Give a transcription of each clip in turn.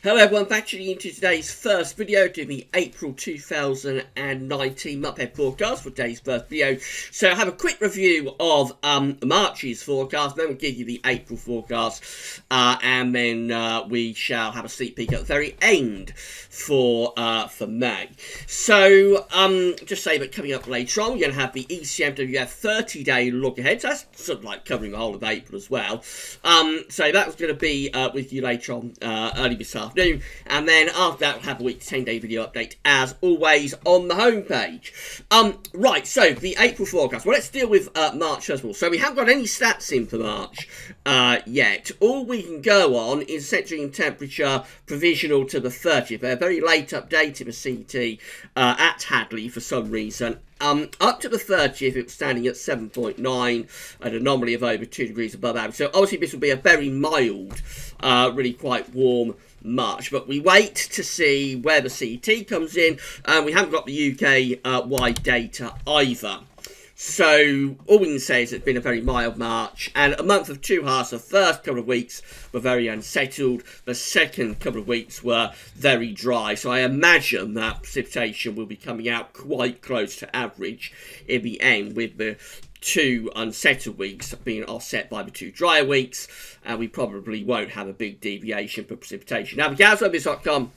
Hello everyone, thanks for tuning into today's first video to the April 2019 Muppet forecast for today's first video. So I have a quick review of March's forecast, then we'll give you the April forecast, and then we shall have a sneak peek at the very end for May. So just say that coming up later on, we're going to have the ECMWF 30-day look ahead. So that's sort of like covering the whole of April as well. So that was going to be with you later on early this afternoon, and then after that we'll have a week 10-day video update as always on the homepage. Right, so the April forecast. Well, let's deal with March first of all. So we haven't got any stats in for March yet. All we can go on is essentially temperature provisional to the 30th. They're very late updated for CT at Hadley for some reason. Up to the 30th, it was standing at 7.9, an anomaly of over 2 degrees above average. So obviously this will be a very mild, really quite warm March. But we wait to see where the CT comes in. We haven't got the UK-wide data either. So all we can say is it's been a very mild March, and a month of 2 halves. The first couple of weeks were very unsettled. The second couple of weeks were very dry. So I imagine that precipitation will be coming out quite close to average in the end, with the 2 unsettled weeks being offset by the 2 drier weeks, and we probably won't have a big deviation for precipitation. Now, the GazWeather.com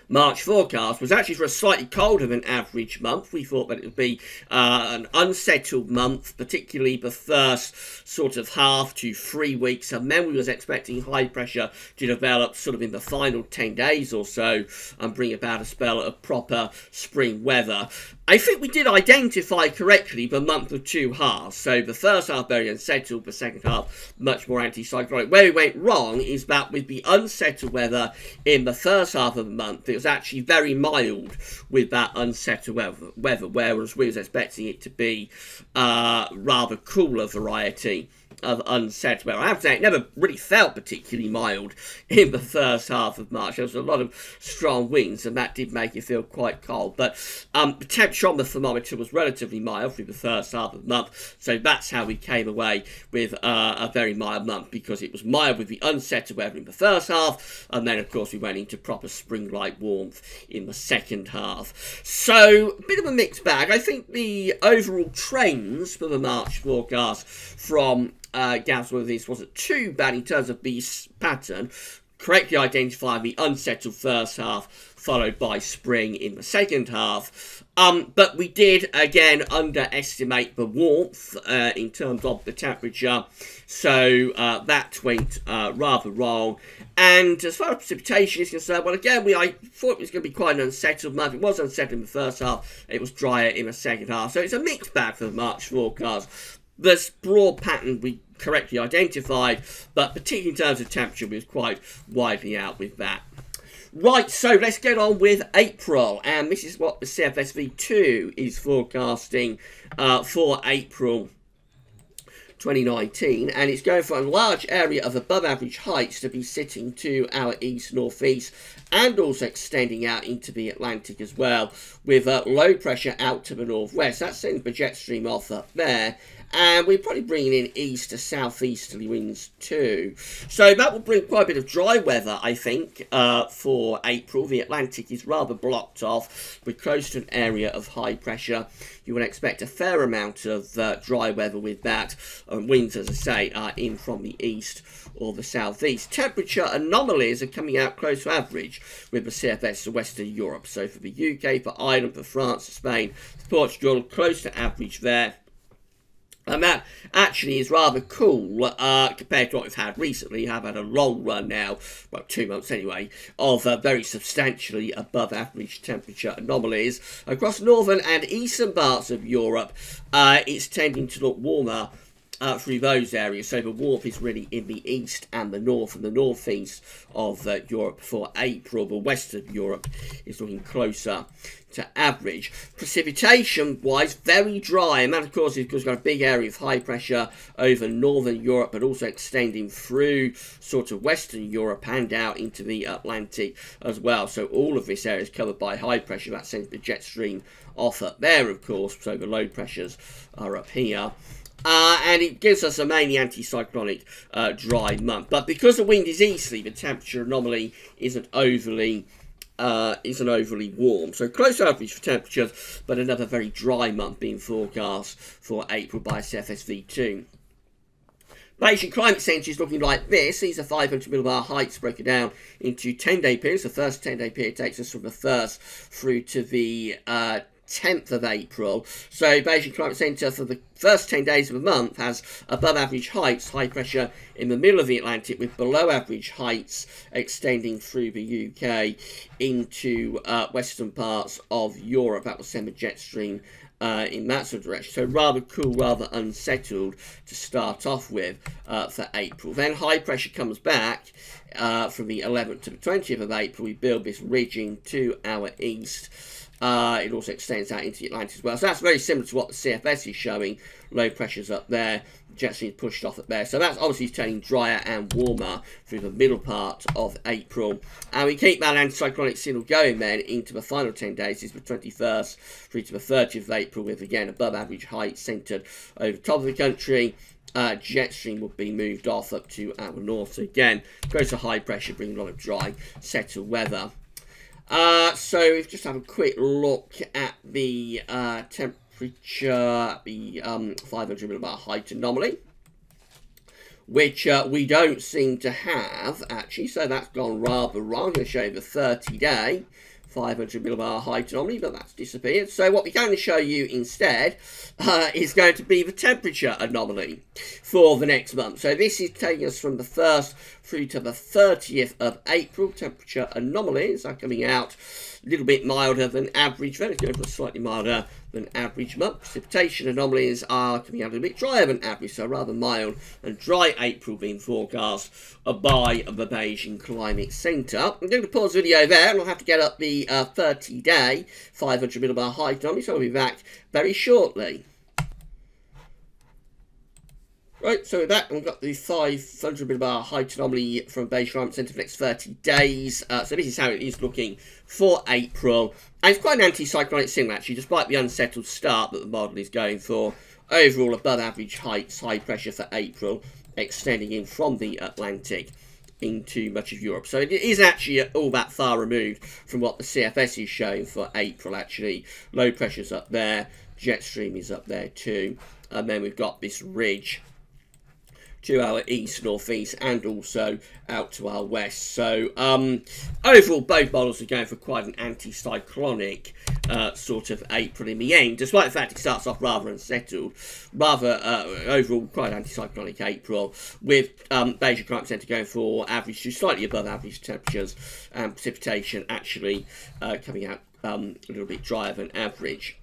March forecast was actually for a slightly colder than average month. We thought that it would be an unsettled month, particularly the first sort of half to 3 weeks, and then we was expecting high pressure to develop sort of in the final 10 days or so and bring about a spell of proper spring weather. I think we did identify correctly the month of 2 halves. So the first half very unsettled, the second half much more anticyclonic. Where we went wrong is that with the unsettled weather in the first half of the month, it was actually very mild with that unsettled weather, whereas we was expecting it to be rather cooler variety of unsettled weather. I have to say, it never really felt particularly mild in the first half of March. There was a lot of strong winds, and that did make it feel quite cold. But the temperature on the thermometer was relatively mild through the first half of the month, so that's how we came away with a very mild month, because it was mild with the unsettled weather in the first half, and then of course we went into proper spring-like warmth in the second half. So a bit of a mixed bag. I think the overall trends for the March forecast from GazWeather wasn't too bad in terms of the pattern, correctly identifying the unsettled first half followed by spring in the second half. But we did again underestimate the warmth in terms of the temperature, so that went rather wrong. And as far as precipitation is concerned, well, again, I thought it was going to be quite an unsettled month. It was unsettled in the first half, it was drier in the second half, so it's a mixed bag for the March forecast. This broad pattern we correctly identified, but particularly in terms of temperature, we was quite widely out with that. Right, so let's get on with April, and this is what the CFSV2 is forecasting for April 2019, and it's going for a large area of above average heights to be sitting to our east-northeast and also extending out into the Atlantic as well, with low pressure out to the northwest. That's sending the jet stream off up there, and we're probably bringing in east to southeasterly winds too. So that will bring quite a bit of dry weather, I think, for April. The Atlantic is rather blocked off. We're close to an area of high pressure. You would expect a fair amount of dry weather with that. Winds, as I say, are in from the east or the southeast. Temperature anomalies are coming out close to average with the CFS to Western Europe. So for the UK, for Ireland, for France, for Spain, for Portugal, close to average there. And that actually is rather cool compared to what we've had recently. We have had a long run now, well, 2 months anyway, of very substantially above average temperature anomalies. Across northern and eastern parts of Europe, it's tending to look warmer through those areas. So the warmth is really in the east and the north and the northeast of Europe for April. The west of Europe is looking closer to average. Precipitation wise, very dry, and that of course is because we've got a big area of high pressure over northern Europe, but also extending through sort of western Europe and out into the Atlantic as well. So all of this area is covered by high pressure. That sends the jet stream off up there, of course, so the low pressures are up here. and it gives us a mainly anticyclonic dry month. But because the wind is easterly, the temperature anomaly isn't overly warm. So close average for temperatures, but another very dry month being forecast for April by CFSV2. Bayesian climate centre is looking like this. These are 500 millibar heights broken down into 10-day periods. The first 10-day period takes us from the 1st through to the 10th of April. So Bayesian climate centre for the first 10 days of the month has above average heights, high pressure in the middle of the Atlantic, with below average heights extending through the UK into western parts of Europe. That will send a jet stream in that sort of direction. So rather cool, rather unsettled to start off with for April. Then high pressure comes back from the 11th to the 20th of April. We build this ridging to our east. It also extends out into the Atlantic as well. So that's very similar to what the CFS is showing. Low pressures up there, jet stream pushed off up there. So that's obviously turning drier and warmer through the middle part of April. And we keep that anticyclonic signal going then into the final 10 days. This is the 21st through to the 30th of April, with again above average height centred over the top of the country. Jet stream will be moved off up to our north. So again, goes to high pressure, bringing a lot of dry, settled weather. So if just have a quick look at the temperature, the 500 millibar height anomaly, which we don't seem to have actually, so that's gone rather wrong. I'm going to show you the 30-day 500 millibar height anomaly, but that's disappeared. So what we're going to show you instead is going to be the temperature anomaly for the next month. So this is taking us from the 1st through to the 30th of April. Temperature anomalies are coming out a little bit milder than average. Then it's going for a slightly milder than average month. Precipitation anomalies are coming out a little bit drier than average, so rather mild and dry April being forecast by the Bayesian Climate Centre. I'm going to pause the video there, and I'll have to get up the 30-day 500 millibar height anomaly, so I'll be back very shortly. Right, so with that, we've got the 500 millibar height anomaly from Bayesian Climate Centre for the next 30 days. So this is how it is looking for April. And it's quite an anticyclonic signal, actually, despite the unsettled start that the model is going for. Overall, above average heights, high pressure for April, extending in from the Atlantic into much of Europe. So it is actually all that far removed from what the CFS is showing for April, actually. Low pressure's up there, jet stream is up there too. And then we've got this ridge to our east, northeast, and also out to our west. So overall, both models are going for quite an anticyclonic sort of April in the end, despite the fact it starts off rather unsettled. Rather overall, quite anticyclonic April, with Bayesian Climate Centre going for average to slightly above average temperatures, and precipitation actually coming out a little bit drier than average.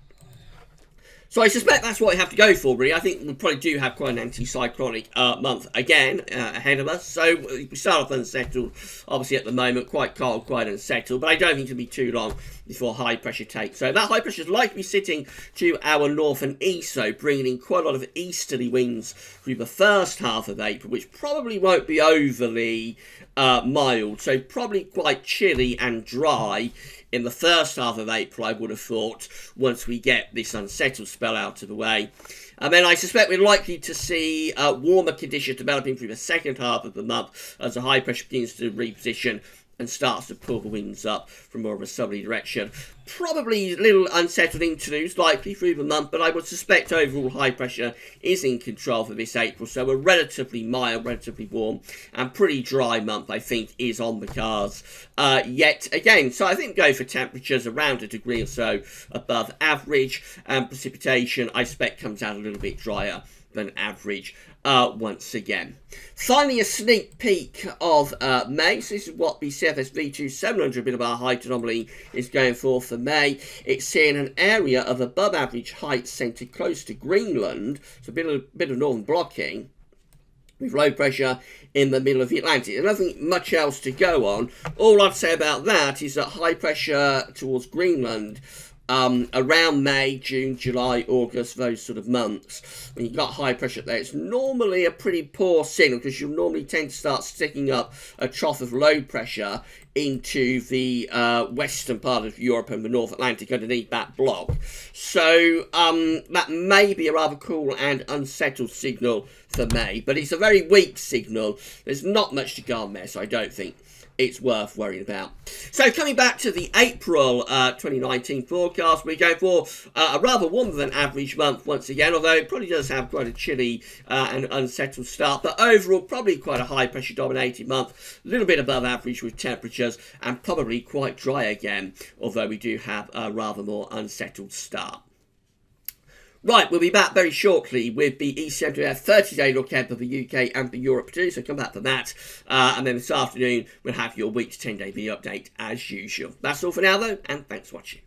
So I suspect that's what we have to go for, really. I think we probably do have quite an anticyclonic month again ahead of us. So we start off unsettled, obviously at the moment, quite cold, quite unsettled. But I don't think it'll be too long before high pressure takes. So that high pressure is likely to be sitting to our north and east, so bringing in quite a lot of easterly winds through the first half of April, which probably won't be overly mild. So probably quite chilly and dry in the first half of April, I would have thought, once we get this unsettled spell out of the way. And then I suspect we're likely to see warmer conditions developing through the second half of the month as the high pressure begins to reposition and starts to pull the winds up from more of a southerly direction. Probably little unsettled interludes likely through the month, but I would suspect overall high pressure is in control for this April. So a relatively mild, relatively warm and pretty dry month, I think, is on the cards yet again. So I think go for temperatures around a degree or so above average, and precipitation I expect comes out a little bit drier than average once again. Finally, a sneak peek of May. So this is what the CFS V2 700 millibar height anomaly is going for May. It's seeing an area of above average height centred close to Greenland, so a bit of northern blocking, with low pressure in the middle of the Atlantic. There's nothing much else to go on. All I'd say about that is that high pressure towards Greenland around May, June, July, August, those sort of months, when you've got high pressure there, it's normally a pretty poor signal because you'll normally tend to start sticking up a trough of low pressure into the western part of Europe and the North Atlantic underneath that block. So that may be a rather cool and unsettled signal for May, but it's a very weak signal. There's not much to go on there, so I don't think it's worth worrying about. So coming back to the April 2019 forecast, we're going for a rather warmer than average month once again, although it probably does have quite a chilly and unsettled start, but overall probably quite a high pressure dominated month, a little bit above average with temperatures, and probably quite dry again, although we do have a rather more unsettled start. Right, we'll be back very shortly with the ECM 30-day look ahead for the UK and for Europe too, so come back for that. And then this afternoon, we'll have your week to 10-day video update as usual. That's all for now, though, and thanks for watching.